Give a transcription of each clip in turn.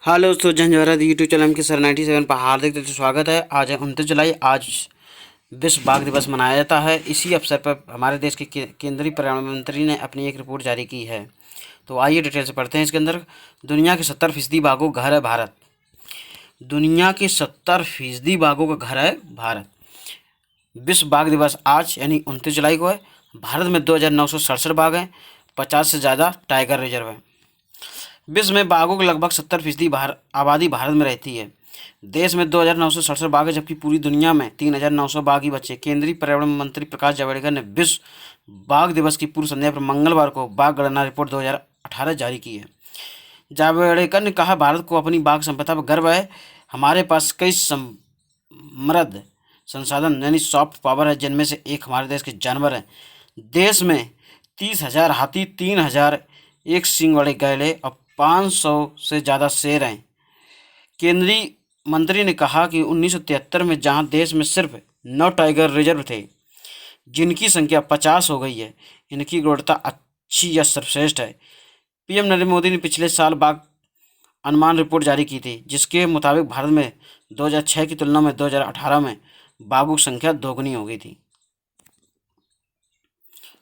Hello दोस्तों, जय Bharat YouTube channel के सर 97 पर हार्दिक दिल से स्वागत है। आज है 29 जुलाई। आज विश्व बाघ दिवस मनाया जाता है। इसी अवसर पर हमारे देश के केंद्रीय पर्यावरण मंत्री ने अपनी एक रिपोर्ट जारी की है। तो आइए डिटेल से पढ़ते हैं। इसके अंदर दुनिया के 70% बाघों का घर है भारत। दुनिया के 70% बाघों का घर है भारत। विश्व बाघ दिवस आज यानी 29 जुलाई को है। भारत में 2967 बाघ हैं। 50 से ज़्यादा टाइगर रिजर्व हैं। विश्व में बाघों की लगभग 70% आबादी भारत में रहती है। देश में 2967 बाघ है, जबकि पूरी दुनिया में 3900 बाघ ही बचे। केंद्रीय पर्यावरण मंत्री प्रकाश जावड़ेकर ने विश्व बाघ दिवस की पूर्व संध्या पर मंगलवार को बाघ गणना रिपोर्ट 2018 जारी की है। जावड़ेकर ने कहा, भारत को अपनी बाघ संपदा पर गर्व है। हमारे पास कई समृद्ध संसाधन यानी सॉफ्ट पावर है, जिनमें से एक हमारे देश के जानवर हैं। देश में 30,000 हाथी, 3,000 एक सींग वाले गैले और 500 से ज़्यादा शेर हैं। केंद्रीय मंत्री ने कहा कि 1973 में जहां देश में सिर्फ 9 टाइगर रिजर्व थे, जिनकी संख्या 50 हो गई है, इनकी गुणवत्ता अच्छी या सर्वश्रेष्ठ है। पीएम नरेंद्र मोदी ने पिछले साल बाघ अनुमान रिपोर्ट जारी की थी, जिसके मुताबिक भारत में 2006 की तुलना में 2018 में बाघों की संख्या दोगुनी हो गई थी।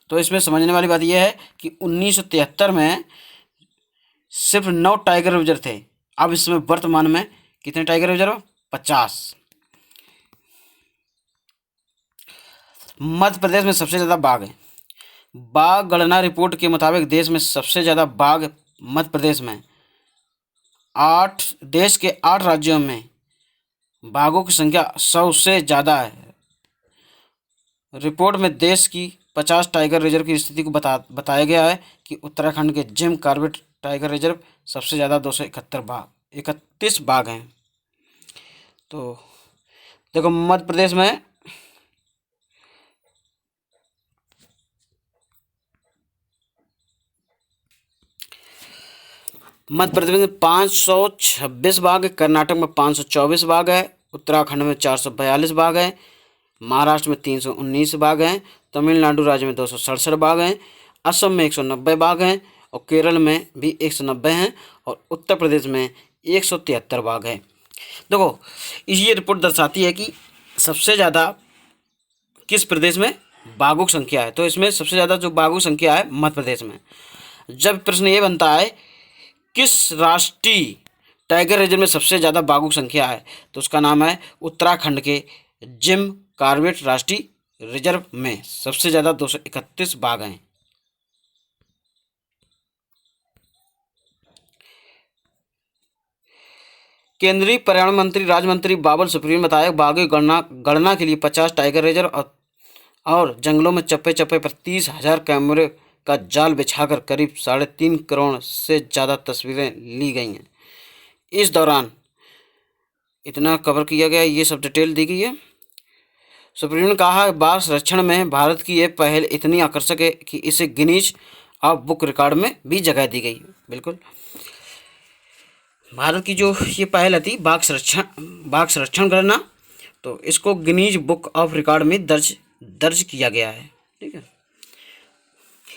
तो इसमें समझने वाली बात यह है कि 1973 में सिर्फ 9 टाइगर रिजर्व थे। अब इसमें वर्तमान में कितने टाइगर रिजर्व? 50। मध्य प्रदेश में सबसे ज़्यादा बाघ है। बाघ गणना रिपोर्ट के मुताबिक देश में सबसे ज़्यादा बाघ मध्य प्रदेश में। देश के 8 राज्यों में बाघों की संख्या 100 से ज़्यादा है। रिपोर्ट में देश की 50 टाइगर रिजर्व की स्थिति को बताया गया है कि उत्तराखंड के जिम कॉर्बेट टाइगर रिजर्व सबसे ज़्यादा 231 बाघ हैं। तो देखो, मध्य प्रदेश में में 526 बाघ है। कर्नाटक में 524 बाघ है। उत्तराखंड में 442 बाघ है। महाराष्ट्र में 319 बाघ हैं। तमिलनाडु राज्य में 267 बाघ हैं। असम में 190 बाघ हैं और केरल में भी 190 हैं और उत्तर प्रदेश में 173 बाघ हैं। देखो, ये रिपोर्ट दर्शाती है कि सबसे ज़्यादा किस प्रदेश में बाघों की संख्या है। तो इसमें सबसे ज़्यादा जो बाघों की संख्या है मध्य प्रदेश में। जब प्रश्न ये बनता है किस राष्ट्रीय टाइगर रिजर्व में सबसे ज़्यादा बाघों की संख्या है, तो उसका नाम है उत्तराखंड के जिम कॉर्बेट राष्ट्रीय रिजर्व में सबसे ज़्यादा 231 बाघ हैं। केंद्रीय पर्यावरण मंत्री राज्य मंत्री बाबुल सुप्रियो ने बताया, बाघों की गणना के लिए 50 टाइगर रिजर्व और जंगलों में चप्पे चप्पे पर 30,000 कैमरे का जाल बिछाकर करीब 3.5 करोड़ से ज़्यादा तस्वीरें ली गई हैं। इस दौरान इतना कवर किया गया, ये सब डिटेल दी गई है। सुप्रीम ने कहा, बाघ संरक्षण में भारत की ये पहल इतनी आकर्षक है कि इसे गिनीज ऑफ बुक रिकॉर्ड में भी जगह दी गई। बिल्कुल, भारत की जो ये पहल थी बाघ संरक्षण करना, तो इसको गिनीज बुक ऑफ रिकॉर्ड में दर्ज किया गया है। ठीक है,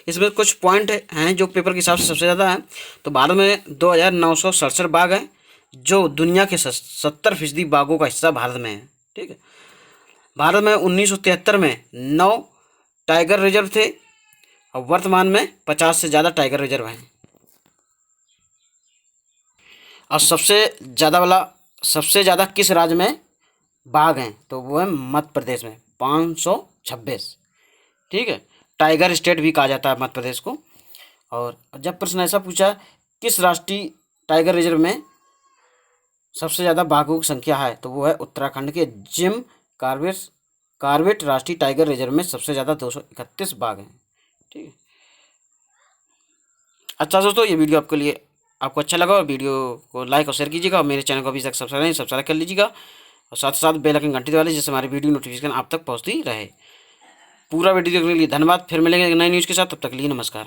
इसमें कुछ पॉइंट हैं जो पेपर के हिसाब से सबसे ज़्यादा हैं। तो भारत में 2967 बाघ हैं, जो दुनिया के 70% बाघों का हिस्सा भारत में है। ठीक है, भारत में 1973 में 9 टाइगर रिजर्व थे और वर्तमान में 50 से ज़्यादा टाइगर रिजर्व हैं। और सबसे ज़्यादा किस राज्य में बाघ हैं, तो वो है मध्य प्रदेश में 526। ठीक है, टाइगर स्टेट भी कहा जाता है मध्य प्रदेश को। और जब प्रश्न ऐसा पूछा किस राष्ट्रीय टाइगर रिजर्व में सबसे ज़्यादा बाघों की संख्या है, तो वो है उत्तराखंड के जिम कॉर्बेट राष्ट्रीय टाइगर रिजर्व में सबसे ज़्यादा 231 बाघ हैं। ठीक है, अच्छा दोस्तों, ये वीडियो आपको अच्छा लगा और वीडियो को लाइक और शेयर कीजिएगा और मेरे चैनल को अभी तक सब्सक्राइब कर लीजिएगा और साथ ही साथ बेल आइकन घंटी दबा लीजिए, जिससे हमारी वीडियो नोटिफिकेशन आप तक पहुँचती रहे। पूरा वीडियो देखने के लिए धन्यवाद। फिर मिलेंगे नई न्यूज़ के साथ, तब तक के लिए नमस्कार।